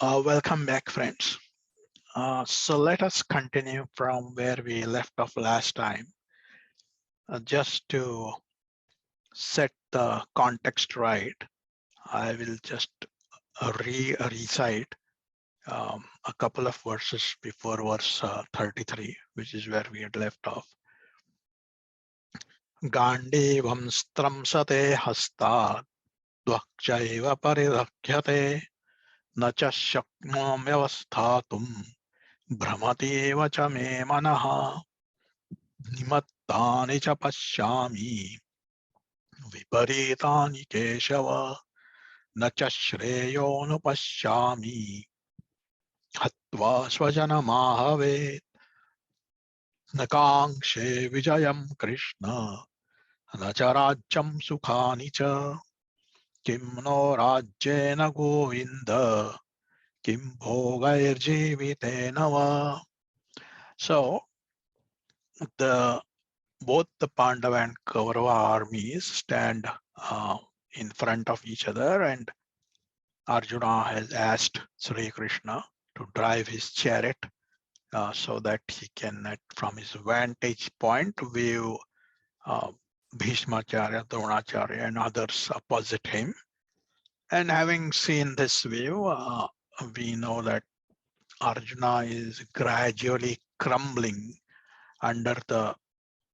Welcome back, friends. So let us continue from where we left off last time. Just to set the context right, I will just recite a couple of verses before verse 33, which is where we had left off. Gandivam stramsate hasta dvakchaiva paridakhyate na cha shaknomyavasthatum भ्रमतीव च मे मनः निमत्तानि च पश्यामि विपरीतानि केशव न च श्रेयोनुपश्यामि हत्वा स्वजनमाहवे न काङ्क्षे विजयं कृष्ण न च राज्यं सुखानि च किं नो राज्येन गोविन्द किं भोगैर्जीवितेन वा. So both the Pandava and Kaurava armies stand in front of each other, and Arjuna has asked Sri Krishna to drive his chariot so that he can, from his vantage point, view Bhishmacharya, Dronacharya, and others opposite him. And having seen this view, we know that Arjuna is gradually crumbling under the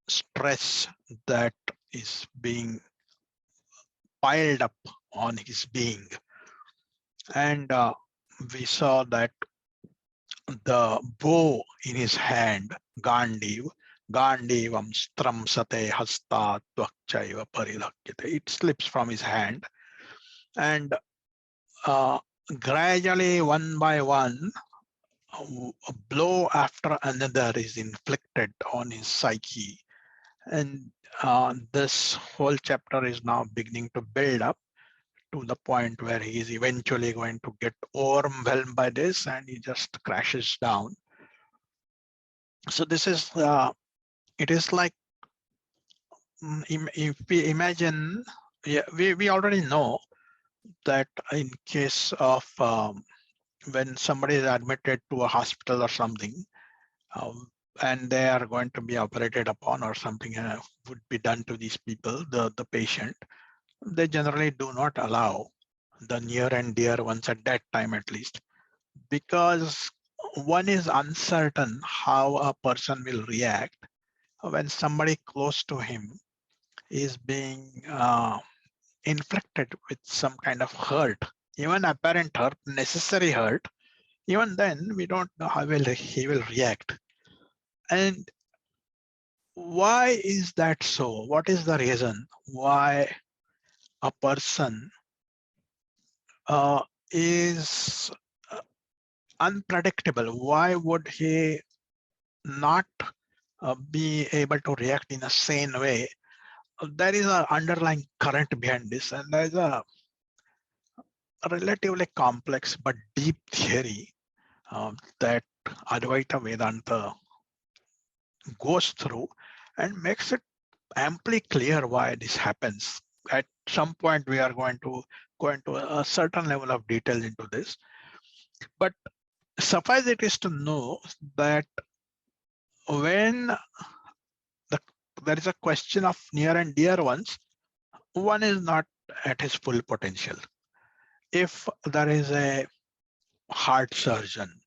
stress that is being piled up on his being. And we saw that the bow in his hand, Gandivam stramsate hasta tvakchaiva paridhakyate. It slips from his hand, and gradually, one by one, a blow after another is inflicted on his psyche. And this whole chapter is now beginning to build up to the point where he is eventually going to get overwhelmed by this and he just crashes down. So this is, it is like, if we imagine, yeah, we already know that in case of when somebody is admitted to a hospital or something, and they are going to be operated upon or something would be done to these people, the patient, they generally do not allow the near and dear ones at that time at least, because one is uncertain how a person will react when somebody close to him is being inflicted with some kind of hurt, even apparent hurt, necessary hurt. Even then, we don't know how he will react. And why is that so? What is the reason why a person is unpredictable? Why would he not be able to react in a sane way? There is an underlying current behind this, and there is a relatively complex but deep theory that Advaita Vedanta goes through and makes it amply clear why this happens. At some point, we are going to go into a certain level of detail into this, but suffice it is to know that when there is a question of near and dear ones, one is not at his full potential. If there is a heart surgeon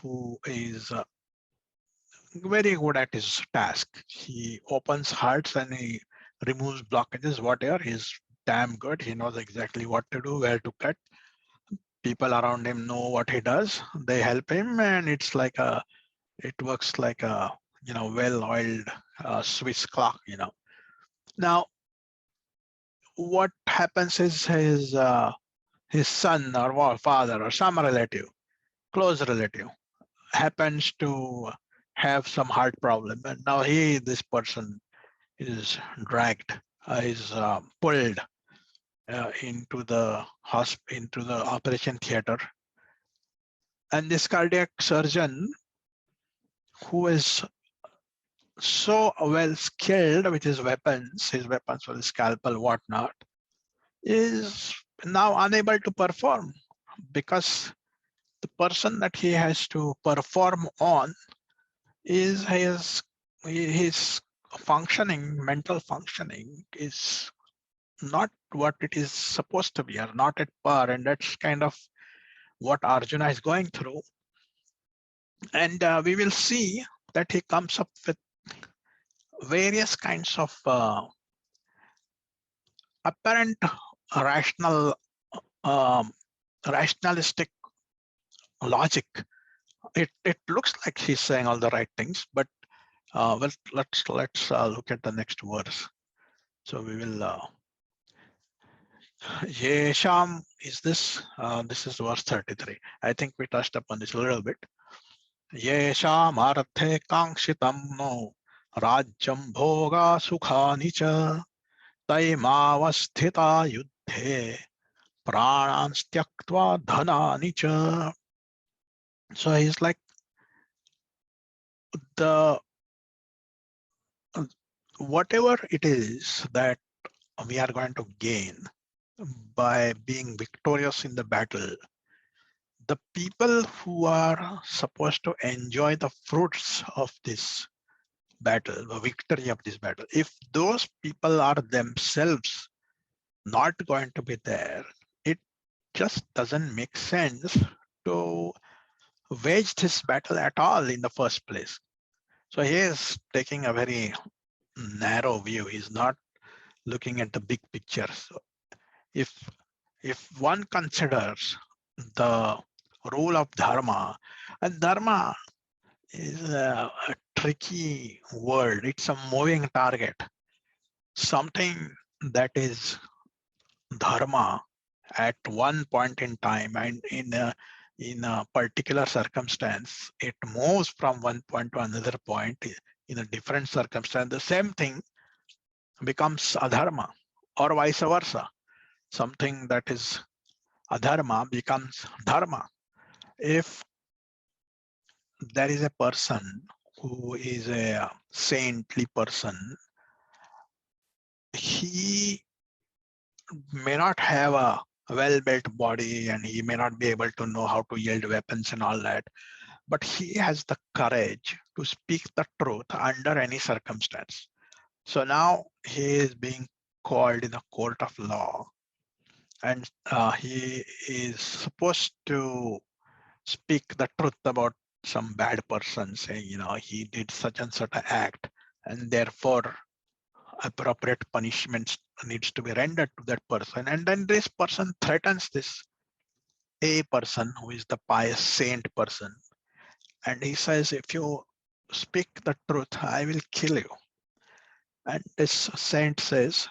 who is very good at his task, he opens hearts and he removes blockages, whatever, he's damn good. He knows exactly what to do, where to cut. People around him know what he does. They help him, and it's like it works like a well-oiled Swiss clock. Now, what happens is his son or father or some relative, close relative, happens to have some heart problem, and now this person is dragged, is pulled into the operation theater, and this cardiac surgeon, who is so well skilled with his weapons for the scalpel, whatnot, is now unable to perform because the person that he has to perform on is his functioning, mental functioning is not what it is supposed to be, or not at par, and that's kind of what Arjuna is going through. And we will see that he comes up with various kinds of apparent rational, rationalistic logic. It looks like he's saying all the right things, but well, let's look at the next verse. So we will. Yesham is this? This is verse 33. I think we touched upon this a little bit. Yesham arthe kangshitam no rajyam bhoga sukhani cha taimavasthita yuddhe pranans tyaktva dhanani cha. So he's like, the whatever it is that we are going to gain by being victorious in the battle, the people who are supposed to enjoy the fruits of this battle, the victory of this battle, if those people are themselves not going to be there, it just doesn't make sense to wage this battle at all in the first place. So he is taking a very narrow view. He's not looking at the big picture. So if one considers the rule of dharma, and dharma is a tricky word. It's a moving target. Something that is dharma at one point in time, and in a particular circumstance, it moves from one point to another point in a different circumstance. The same thing becomes adharma, or vice versa. Something that is adharma becomes dharma. If there is a person who is a saintly person, he may not have a well-built body and he may not be able to know how to yield weapons and all that, but he has the courage to speak the truth under any circumstance. So now he is being called in a court of law, and he is supposed to speak the truth about some bad person, saying, he did such and such an act, and therefore appropriate punishments needs to be rendered to that person. And then this person threatens this a person who is the pious saint person, and he says, if you speak the truth, I will kill you. And this saint says,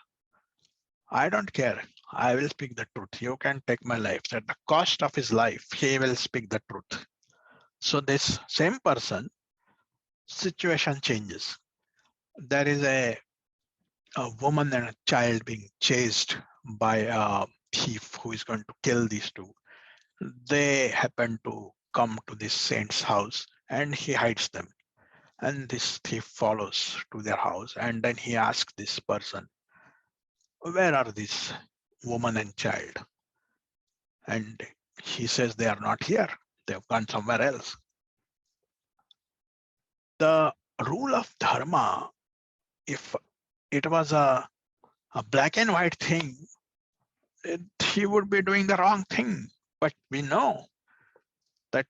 I don't care, I will speak the truth. You can take my life. At the cost of his life, he will speak the truth. So this same person, situation changes. There is a woman and a child being chased by a thief who is going to kill these two. They happen to come to this saint's house and he hides them. And this thief follows to their house, and then he asks this person, where are this woman and child? And he says, they are not here. They have gone somewhere else. The rule of dharma, if it was a black and white thing, he would be doing the wrong thing. But we know that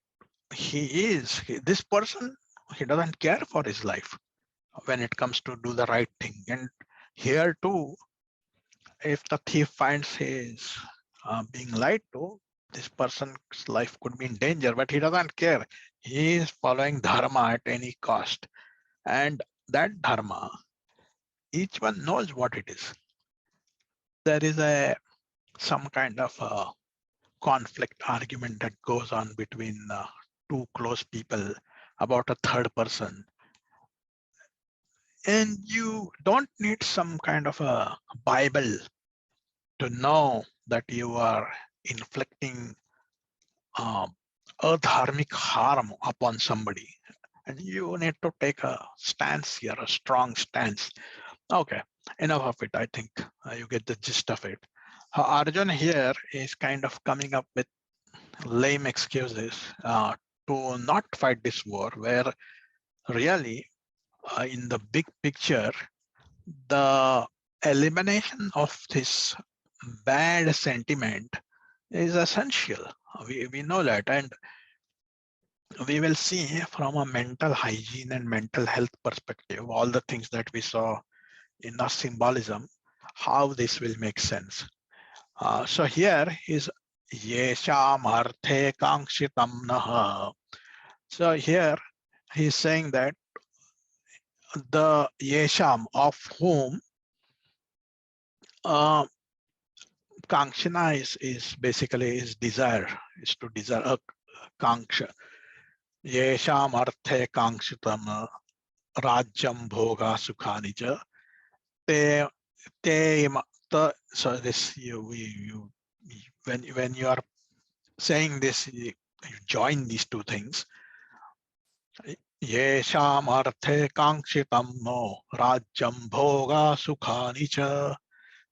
this person, he doesn't care for his life when it comes to do the right thing. And here too, if the thief finds his being lied to, this person's life could be in danger, but he doesn't care. He is following dharma at any cost. And that dharma, each one knows what it is. There is some kind of a conflict argument that goes on between two close people about a third person. And you don't need some kind of a Bible to know that you are inflicting adharmic harm upon somebody. And you need to take a stance here, a strong stance. Okay, enough of it. I think you get the gist of it. Arjuna here is kind of coming up with lame excuses to not fight this war, where really in the big picture, the elimination of this bad sentiment is essential. We know that, and we will see from a mental hygiene and mental health perspective, all the things that we saw in the symbolism, how this will make sense. So here is yesham arthe kangshitam naha. So here he's saying that the yesham of whom Kangshana is basically is desire, is to desire a Kangsha. Yesham arthe kangshitam rajyam bhoga sukhani cha. Te so this when you are saying this, you join these two things. Yesham arthe kangshitam no rajyam bhoga sukhani cha.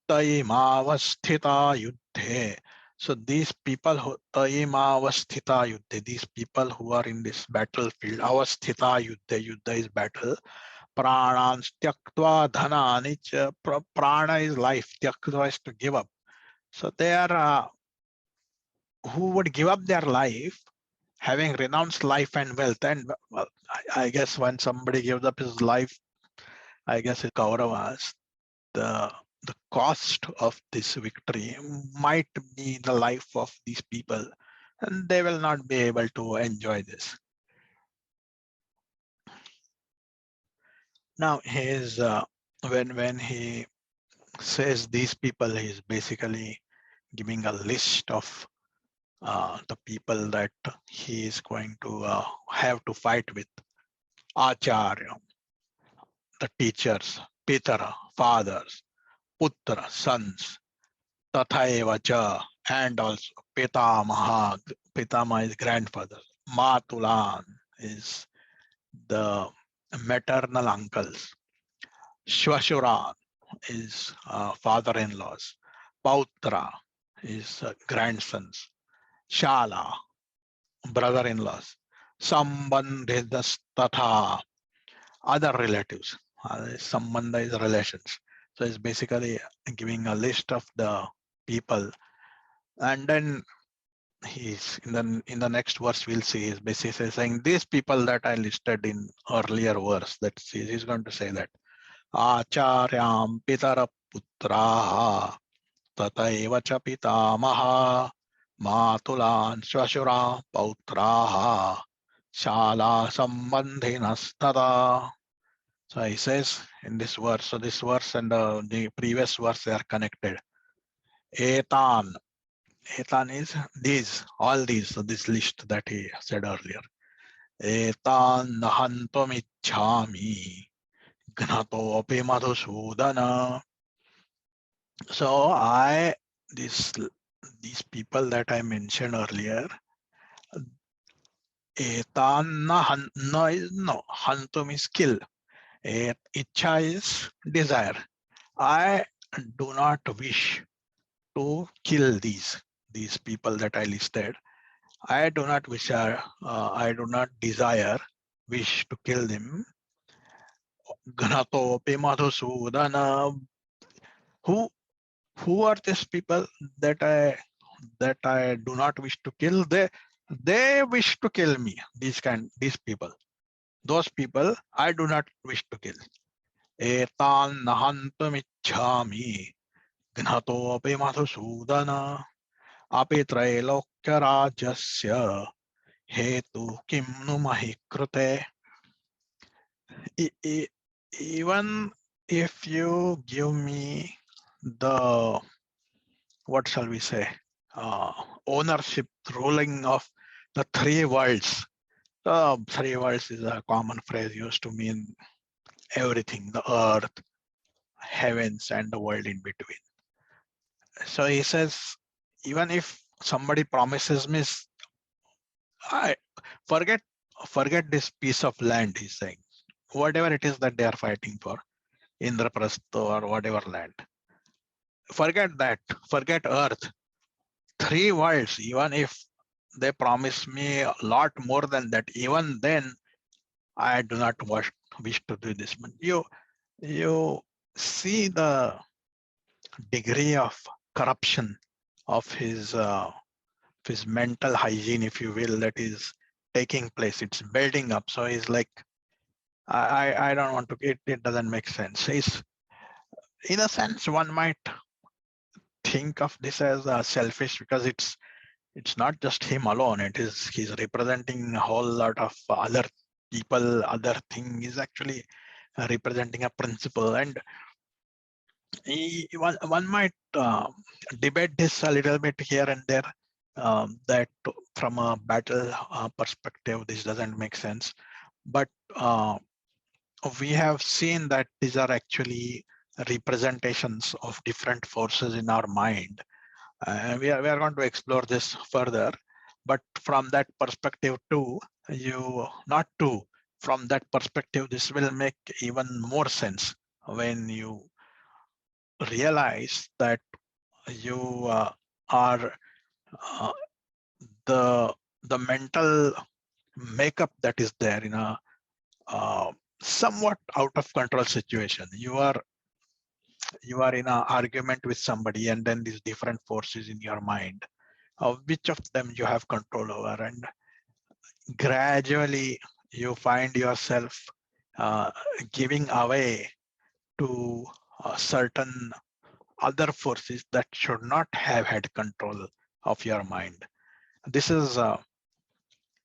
Taimavasthita yuddhe. So these people who taimavasthita yuddhe, these people who are in this battlefield, avasthita yuddhe, yuddha is battle. Pranan tyaktva dhanani cha. Prana is life, tyaktva is to give up. So they are who would give up their life, having renounced life and wealth. And well, I guess when somebody gives up his life, I guess it's Kauravas. The cost of this victory might be the life of these people, and they will not be able to enjoy this. Now, his when he says these people, he's basically giving a list of the people that he is going to have to fight with. Acharya, the teachers, Pitara, fathers, Putra, sons, Tathaiva cha, and also Pitamaha. Pitama is grandfather. Matulan is the maternal uncles. Shvashuran is father-in-laws. Pautra is grandsons. Shala, brother-in-laws. Sambandhidas tatha, other relatives. Sambandha is relations. So it's basically giving a list of the people, and then he's in the next verse we'll see is basically saying these people that I listed in earlier verse, that he's going to say that acharyam pitara putraha tataiva cha pitamaha matulan swashura pautraha shala sambandhinastada. So he says in this verse, so this verse and the previous verse, they are connected. Etan is these, all these, so this list that he said earlier. Etan nahantum ichhami gnato api madhusudana. So these people that I mentioned earlier, etan no, hantum is kill. Ichha is desire. I do not wish to kill these people that I listed. I do not wish, I do not wish to kill them. Gnatopi Madhusudana. Who are these people that I do not wish to kill? They wish to kill me. These people. Those people I do not wish to kill. Etan nahantum ichhami gnatopi Madhusudana. Api trailokya rajasya hetu kim nu mahikrute. Even if you give me the, what shall we say, ownership, ruling of the three worlds. The three worlds is a common phrase used to mean everything, the earth, heavens, and the world in between. So he says, even if somebody promises me, I forget this piece of land, he's saying. Whatever it is that they are fighting for, Indraprastha or whatever land. Forget that, forget earth. Three worlds, even if they promise me a lot more than that. Even then, I do not wish to do this. But you see the degree of corruption of his mental hygiene, if you will, that is taking place. It's building up. So he's like, I don't want to. It doesn't make sense. It's, in a sense, one might think of this as selfish, because it's not just him alone. He's representing a whole lot of other people, other thing. Is actually representing a principle, and one might debate this a little bit here and there. That from a battle perspective, this doesn't make sense, but we have seen that these are actually representations of different forces in our mind. And we are going to explore this further. But from that perspective too, from that perspective, this will make even more sense when you realize that you are the mental makeup that is there in a somewhat out of control situation. You are in an argument with somebody, and then these different forces in your mind, of which of them you have control over, and gradually you find yourself giving away to certain other forces that should not have had control of your mind. This is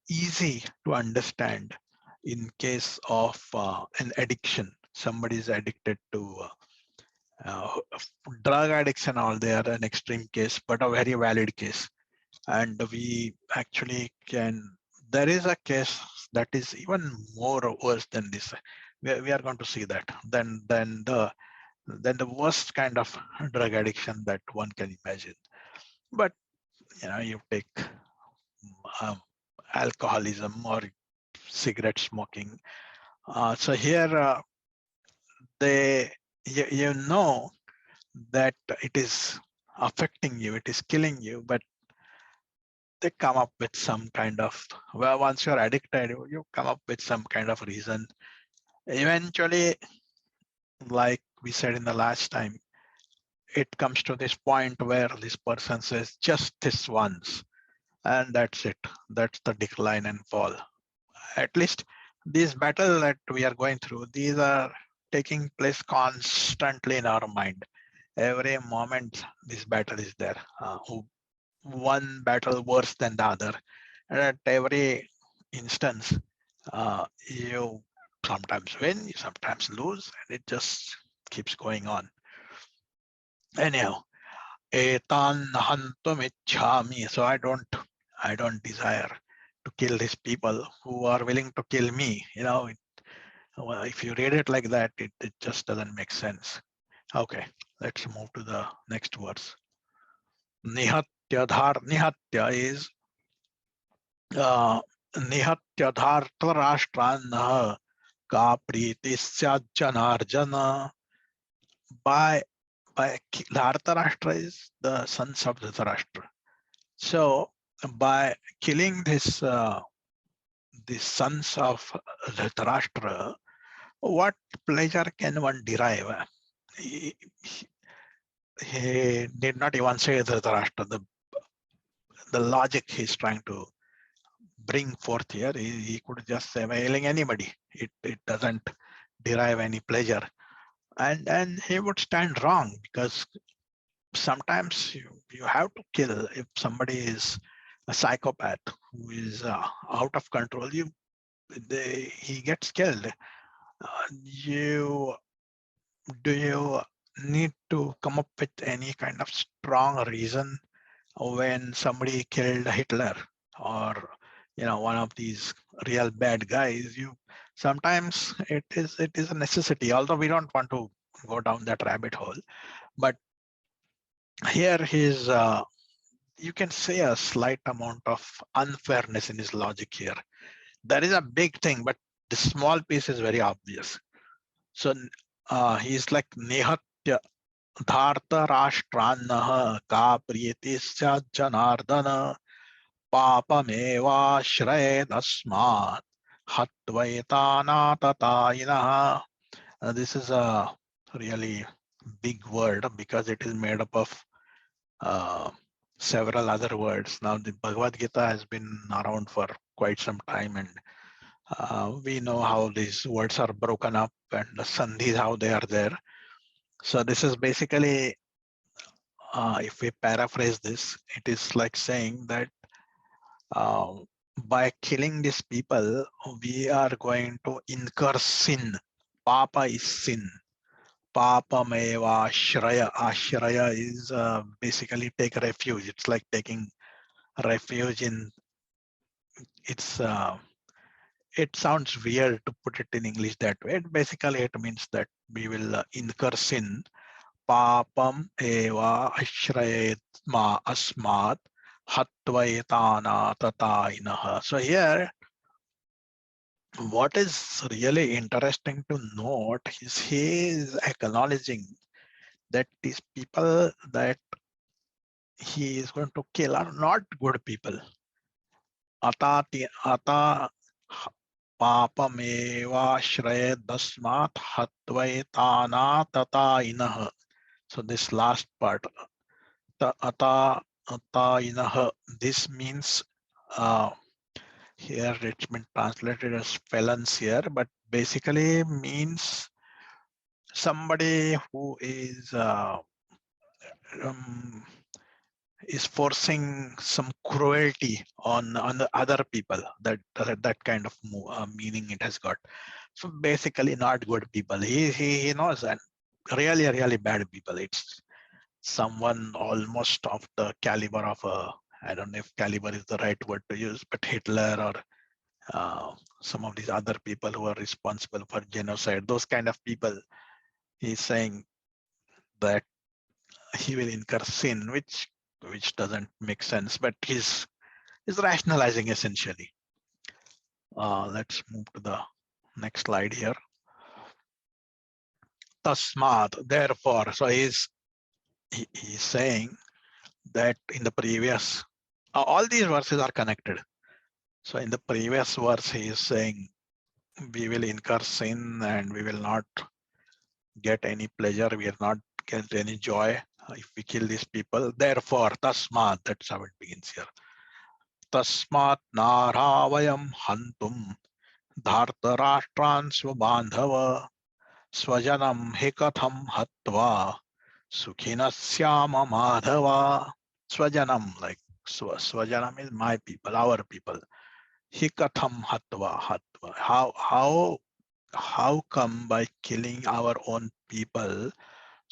easy to understand in case of an addiction. Somebody is addicted to drug addiction, all they are an extreme case, but a very valid case. And we actually there is a case that is even more worse than this. We are going to see that. Then the worst kind of drug addiction that one can imagine. But you take alcoholism or cigarette smoking. So here you know that it is affecting you, it is killing you, but they come up with some kind of, well, once you're addicted, you come up with some kind of reason. Eventually, like we said in the last time, it comes to this point where this person says just this once, and that's it. That's the decline and fall. At least these battles that we are going through, these are taking place constantly in our mind. Every moment this battle is there. One battle worse than the other. And at every instance, you sometimes win, you sometimes lose, and it just keeps going on. Anyhow, etan nahantum ichhami. So I don't desire to kill these people who are willing to kill me. Well, if you read it like that, it just doesn't make sense. Okay, let's move to the next verse. Nihatya is निहत्य धार्तराष्ट्रान्नः का प्रीति स्यात् Janardan. By Dhartarashtra is the sons of Dhritarashtra. So by killing this the sons of Dhritarashtra, what pleasure can one derive? He did not even say Dhritarashtra. The logic he's trying to bring forth here, he could just say killing anybody. It doesn't derive any pleasure, and he would stand wrong, because sometimes you have to kill. If somebody is a psychopath who is out of control, he gets killed. Do you need to come up with any kind of strong reason when somebody killed Hitler or one of these real bad guys? Sometimes it is a necessity, although we don't want to go down that rabbit hole. But here you can say a slight amount of unfairness in his logic here. There is a big thing, but the small piece is very obvious. So he's like Nihatya Dhartarashtrannah ka priyati sya janardana. Papameva tasmat hatvaitana tatayinah. This is a really big word because it is made up of several other words. Now, the Bhagwad Gita has been around for quite some time, and we know how these words are broken up and the sandhis, how they are there. So this is basically, if we paraphrase this, it is like saying that by killing these people, we are going to incur sin. Papa is sin. Papa meva ashraya. Ashraya is basically take refuge. It's like taking refuge in. It's it sounds weird to put it in English that way. Basically, it means that we will incur sin. Papam eva ashrayet ma asmat hatvaitana tatainah. So here, what is really interesting to note is he is acknowledging that these people that he is going to kill are not good people. Ata papameva shray dasmat hatvaitana tatainah. So this last part, tatainah, this means here it's been translated as felons here, but basically means somebody who is forcing some cruelty on the other people. That kind of meaning it has got. So basically, not good people. He knows that really bad people. It's someone almost of the caliber of I don't know if caliber is the right word to use, but Hitler or some of these other people who are responsible for genocide. Those kind of people. He's saying that he will incur sin, which doesn't make sense, but he's rationalizing essentially. Let's move to the next slide here. Tasmat, therefore. So he's saying that in the previous, all these verses are connected. So in the previous verse, he is saying we will incur sin and we will not get any pleasure. We will not get any joy if we kill these people. Therefore, tasmat, that's how it begins here. Tasmat naravayam hantum dhartarashtran swabandhava swajanam hikatham hatva sukhinasyama madhava. Swajanam, like swajanam is my people, our people. Hikatham hatva. How come by killing our own people,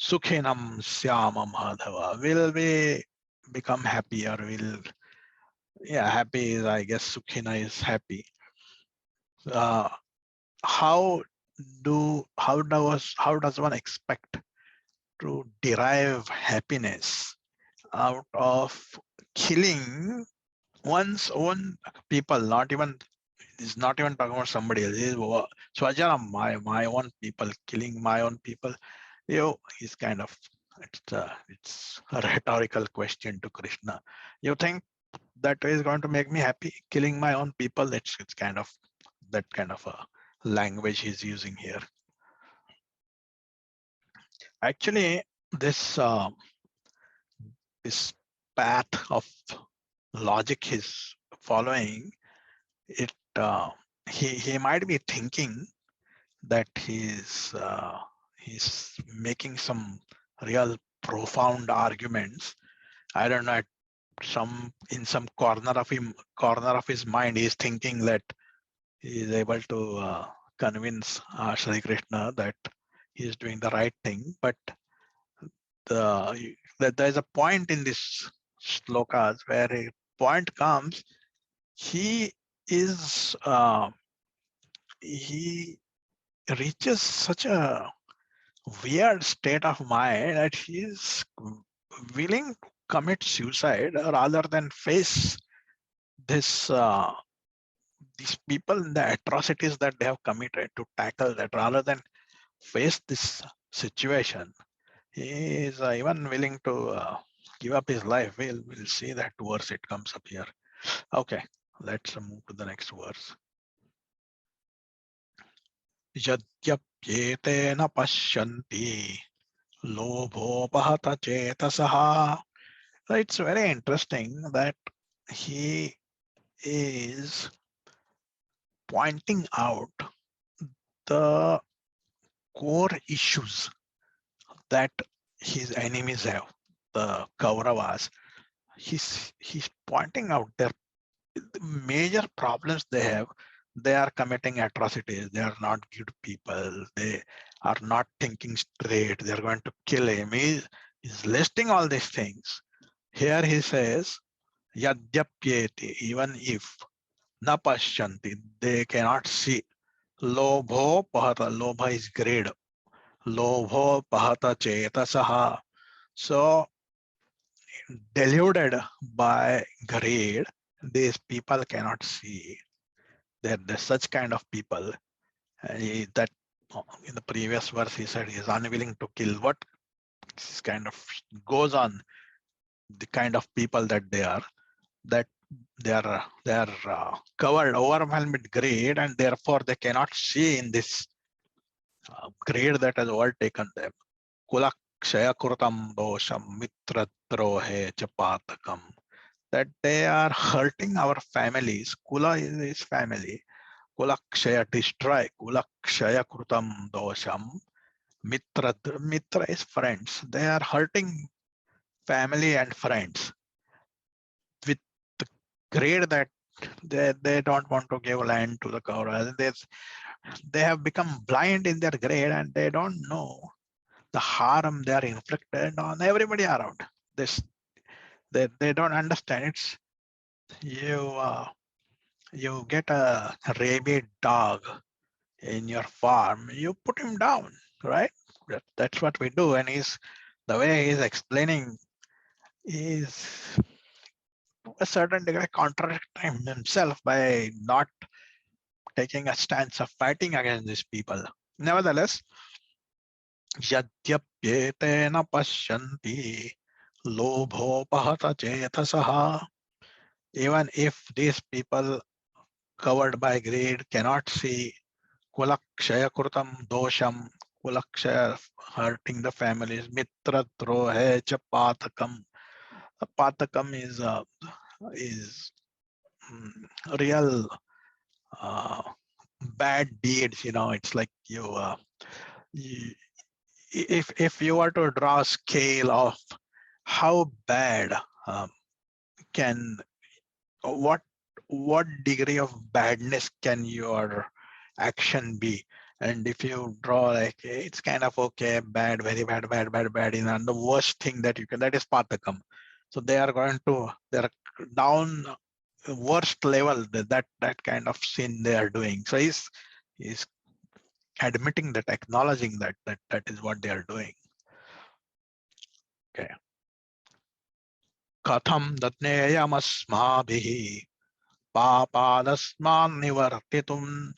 sukhinam syama madhava, will we become happy, or will, yeah, happy is, I guess sukhina is happy. How does one expect to derive happiness out of killing one's own people? He's not even talking about somebody else. Swajana, my own people, killing my own people. He's kind of, it's a rhetorical question to Krishna. You think that is going to make me happy, killing my own people? It's kind of that kind of a language he's using here. Actually, this path of logic he's following, it he might be thinking that he's making some real profound arguments. I don't know, in some corner of his mind, he's thinking that he is able to convince Shri Krishna that he is doing the right thing. But there's a point in this shlokas where a point comes, he reaches such a weird state of mind that he is willing to commit suicide rather than face these people, the atrocities that they have committed, to tackle that rather than face this situation. He is even willing to give up his life. We'll see that verse, it comes up here. Okay, let's move to the next verse. Yadyapyetena pashyanti lobhopahata chetasaha. So it's very interesting that he is pointing out the core issues that his enemies have, the Kauravas. He's pointing out their major problems they have. They are committing atrocities. They are not good people. They are not thinking straight. They're going to kill him. He's listing all these things. Here he says, Yadyapyeti, even if na pashyanti, they cannot see. Lobho pahata, lobha is greed. Lobho pahata chetasaha. So deluded by greed, these people cannot see. There's such kind of people that in the previous verse he said he is unwilling to kill. What this kind of goes on, the kind of people that they are, that they are covered, overwhelmed with greed, and therefore they cannot see in this greed that has overtaken them. Kulakshaya krutam dosham mitradrohe chapatakam. That they are hurting our families. Kula is his family. Kulakshaya, destroy. Kulakshaya krutam dosham. Mitra is friends. They are hurting family and friends with the greed that they don't want to give land to the Kauravas. They have become blind in their greed and they don't know the harm they are inflicted on everybody around. This they don't understand. It's you get a rabid dog in your farm, you put him down, right? That's what we do. And the way he's explaining is to a certain degree contradicting himself by not taking a stance of fighting against these people. Nevertheless, yadyapyetena pashyanti lobhopahata chetasaha. Even if these people covered by greed cannot see kulakshaya krutam dosham, kulakshaya hurting the families, mitra drohe cha patakam. Patakam is real bad deeds. It's like you if you were to draw a scale of how bad can what degree of badness can your action be, and if you draw like it's kind of okay, bad, very bad, bad, and the worst thing that you can, that is patakam. So they're down worst level, that kind of sin they are doing. So he's admitting that, acknowledging that is what they are doing. Okay. Katham datneyamasmabhihi papadasman nivartitum.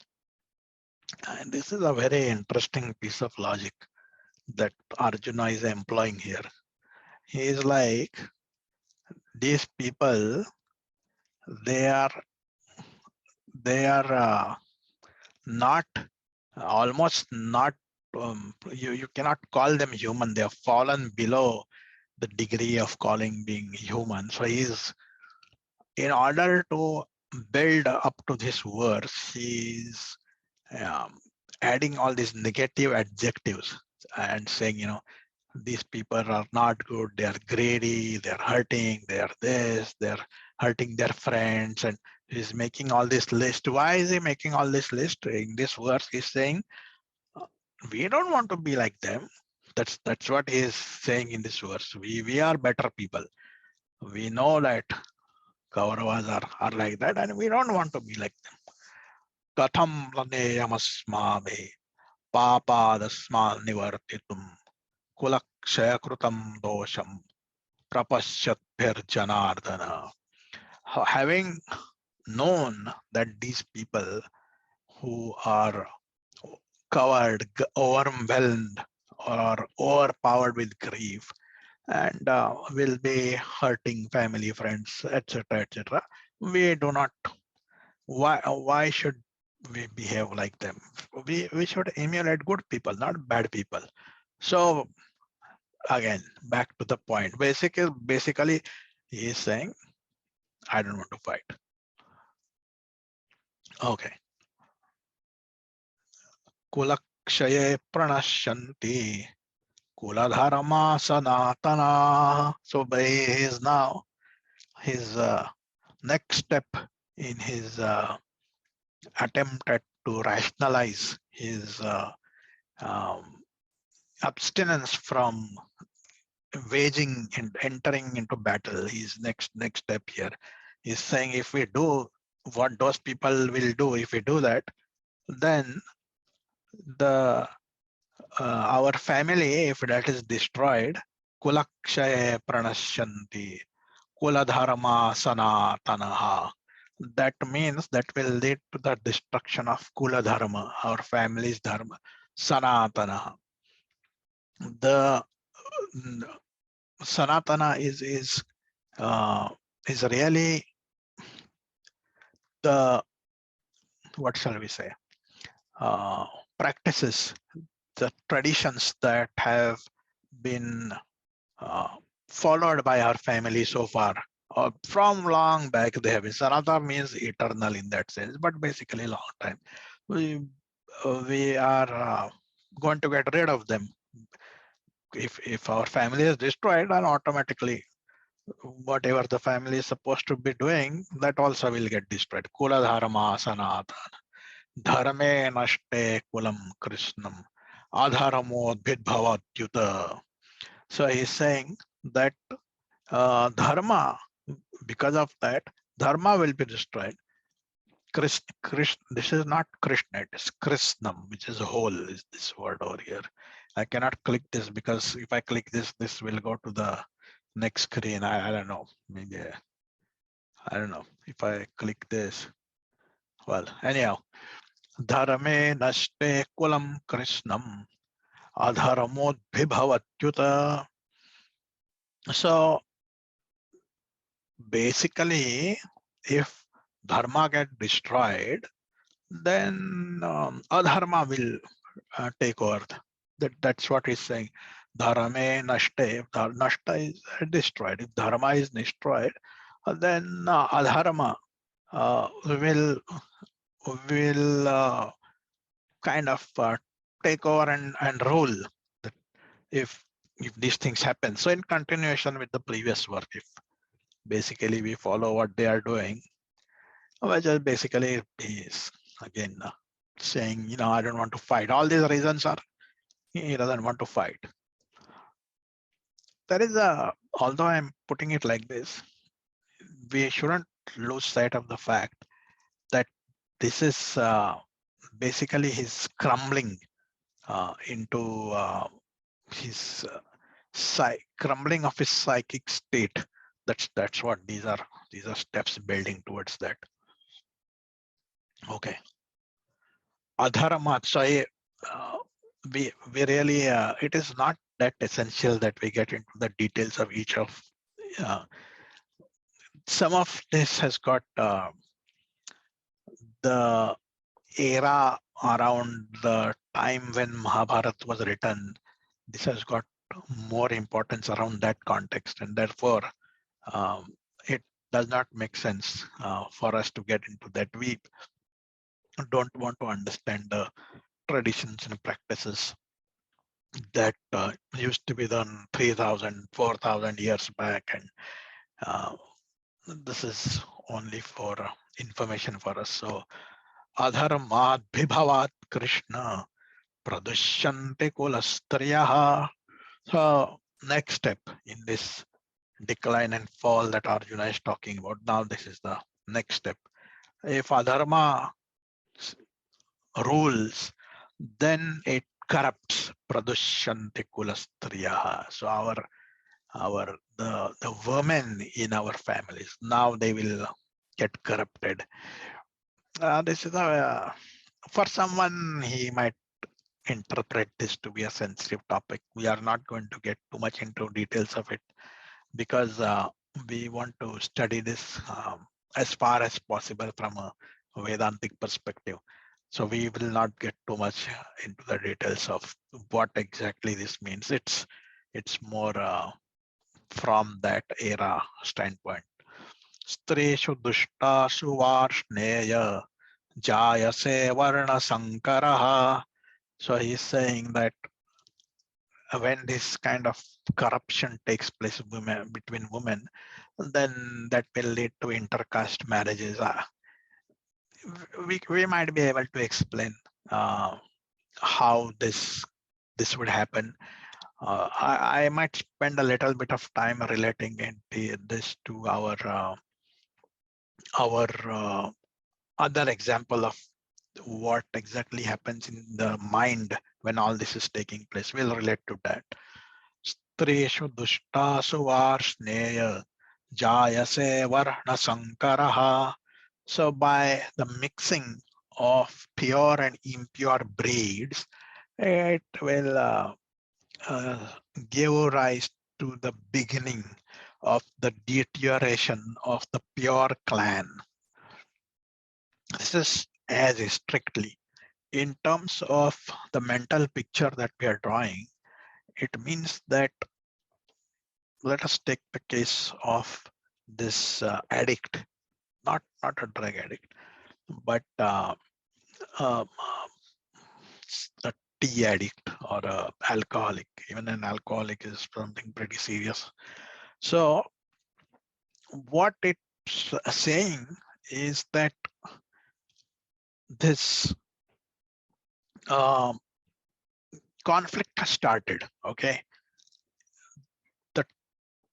And this is a very interesting piece of logic that Arjuna is employing here. He is like, these people, they are not, almost not, you cannot call them human. They have fallen below the degree of calling being human. So in order to build up to this verse, he's adding all these negative adjectives and saying, these people are not good, they are greedy, they're hurting, they're this, they're hurting their friends, and he's making all this list. Why is he making all this list? In this verse, he's saying, we don't want to be like them. That's what he is saying in this verse. We are better people. We know that Kauravas are like that, and we don't want to be like them. Katham laneyamasmabhe papadasmal nivartitum kulakshaya krutam dosham prapasyatbhir janardana. Having known that these people who are covered, overwhelmed, or overpowered with grief, and will be hurting family, friends, etc., etc., we do not. Why should we behave like them? We should emulate good people, not bad people. So again, back to the point. Basically, he is saying, I don't want to fight. Okay. Kulakshaye pranashanti kuladharma sanatana. So by his now, his next step in his attempt at to rationalize his um, abstinence from waging and entering into battle. His next step here is saying, if we do what those people will do, if we do that, then the our family, if that is destroyed, kulakshaye pranashyanti kuladharma sanatanaha. That means that will lead to the destruction of kula dharma, our family's dharma, sanatana. The sanatana is really the, what shall we say, practices, the traditions that have been followed by our family so far. From long back they have been. Sanatana means eternal in that sense, but basically long time. We are going to get rid of them. If our family is destroyed, then automatically whatever the family is supposed to be doing, that also will get destroyed. Kula dharma sanatana. Dharme nashte kulam krishnam. Adharamo bhidbhavatyuta. So he's saying that dharma, because of that, dharma will be destroyed. Krishna, this is not Krishna, it is Krishnam, which is whole, is this word over here. I cannot click this because if I click this, this will go to the next screen. I don't know, maybe, I don't know if I click this. Well, anyhow, dharame nashte kulam Krishnam, adharamodbhibhavatyuta. So basically, if dharma get destroyed, then adharma will take over. That's what he's saying. Dharame nashte. Nashta is destroyed. If dharma is destroyed, then adharma will kind of take over and rule. If these things happen. So in continuation with the previous work, if basically we follow what they are doing, which is basically is again saying, I don't want to fight. All these reasons are he doesn't want to fight. There is although I'm putting it like this, we shouldn't lose sight of the fact that this is basically his crumbling into his crumbling of his psychic state. That's what these are steps building towards that. Okay. Adharma. So we really it is not that essential that we get into the details of each of some of this has got the era around the time when Mahabharata was written. This has got more importance around that context, and therefore it does not make sense for us to get into that. We don't want to understand the traditions and practices that used to be done 3,000, 4,000 years back, and this is only for information for us. So adharmat bhibhavat Krishna pradushyante kulastriyaha. So next step in this decline and fall that Arjuna is talking about. Now this is the next step. If adharma rules, then it corrupts pradushyante kulastriyaha. So the women in our families, now they will get corrupted. This is for someone, he might interpret this to be a sensitive topic. We are not going to get too much into details of it because we want to study this as far as possible from a Vedantic perspective. So we will not get too much into the details of what exactly this means. It's more from that era standpoint. Streshu dushtashu varshneya jayase varna sankaraha. So he's saying that when this kind of corruption takes place between women, then that will lead to intercaste marriages. We might be able to explain how this would happen. I might spend a little bit of time relating this to our other example of what exactly happens in the mind when all this is taking place. We'll relate to that. Streshu dushtasu varshneya jayase varna sankaraha. So by the mixing of pure and impure breeds, it will give rise to the beginning of the deterioration of the pure clan. This is as strictly in terms of the mental picture that we are drawing. It means that, let us take the case of this addict, not a drug addict, but a tea addict or a alcoholic. Even an alcoholic is something pretty serious. So what it's saying is that this conflict has started. Okay, that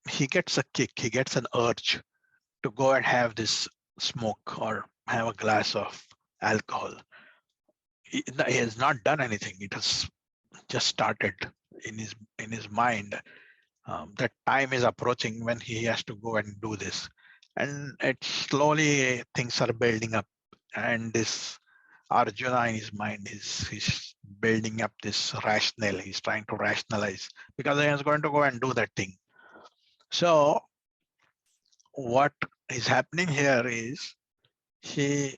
he gets a kick, he gets an urge to go and have this smoke or have a glass of alcohol. He has not done anything. It has just started in his mind. That time is approaching when he has to go and do this, and it slowly things are building up, and this Arjuna in his mind he's building up this rationale. He's trying to rationalize because he is going to go and do that thing. So what is happening here is he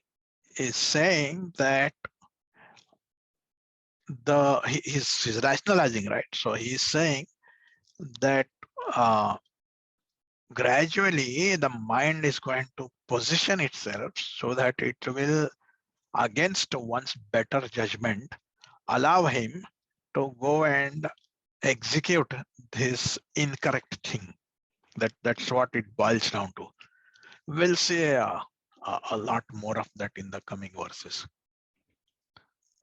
is saying that he's rationalizing, right? So he's saying that gradually the mind is going to position itself so that it will, against one's better judgment, allow him to go and execute this incorrect thing. That's what it boils down to. We'll see a lot more of that in the coming verses.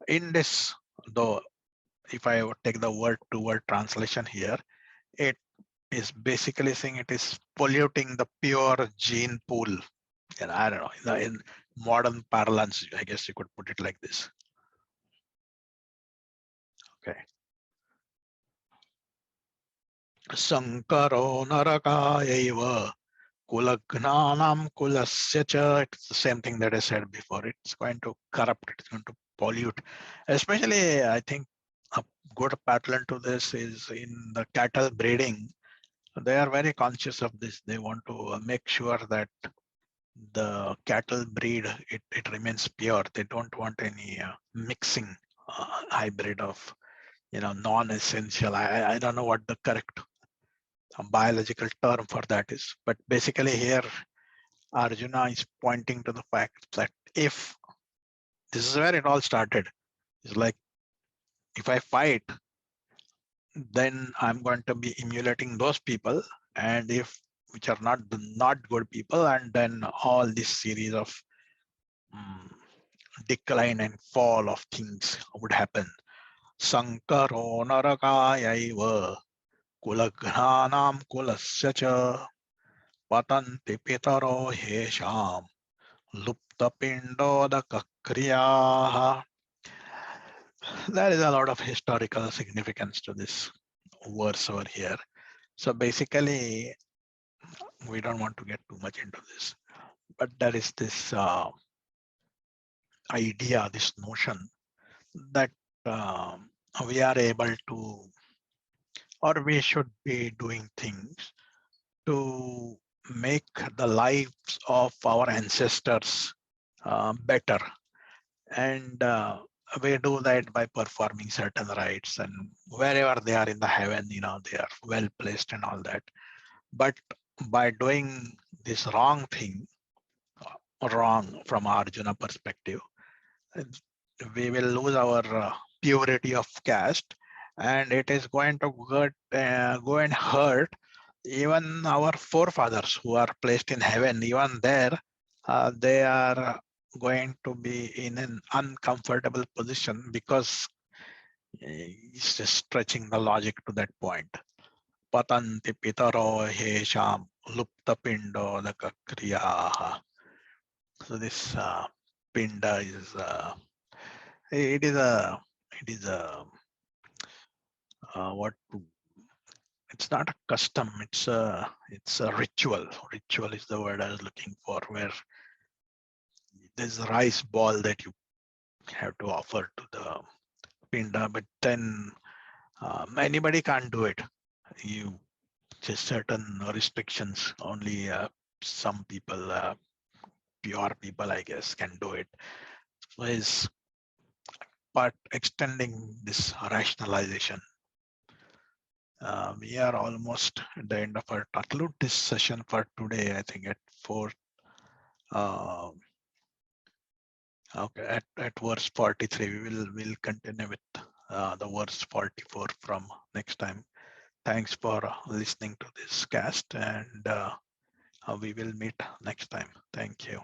In this, though, if I would take the word-to-word translation here, it is basically saying it is polluting the pure gene pool. And I don't know, in modern parlance, I guess you could put it like this. Okay. Sankaro narakayaiva kulagnanam kulasya cha. It's the same thing that I said before. It's going to corrupt, it's going to pollute. Especially, I think a good pattern to this is in the cattle breeding. They are very conscious of this. They want to make sure that the cattle breed, it remains pure. They don't want any mixing hybrid of, non-essential. I don't know what the correct biological term for that is, but basically here Arjuna is pointing to the fact that if this is where it all started, it's like if I fight, then I'm going to be emulating those people, and if which are not good people, and then all this series of decline and fall of things would happen. Sankaro narakayaiva kulagnanam kulasya cha patanti pitaro hesham lupta pindodaka kriyaha. There is a lot of historical significance to this verse over here. So basically, we don't want to get too much into this, but there is this idea, this notion that we are able to, or we should be doing things to make the lives of our ancestors better. And we do that by performing certain rites, and wherever they are in the heaven, they are well placed and all that. But by doing this wrong thing, wrong from Arjuna perspective, we will lose our purity of caste, and it is going to go and hurt even our forefathers who are placed in heaven. Even there, they are going to be in an uncomfortable position, because it's just stretching the logic to that point. Patanti pitaro hesham lupta pindo kriyaha. So this pinda is it is a what it's not a custom, it's a ritual. Ritual is the word I was looking for, where there's a rice ball that you have to offer to the pinda, but then anybody can't do it. You just certain restrictions, only some people, pure people I guess, can do it. So is but extending this rationalization. We are almost at the end of our conclude this session for today. I think at 4. Okay, at verse 43, we'll continue with the verse 44 from next time. Thanks for listening to this cast, and we will meet next time. Thank you.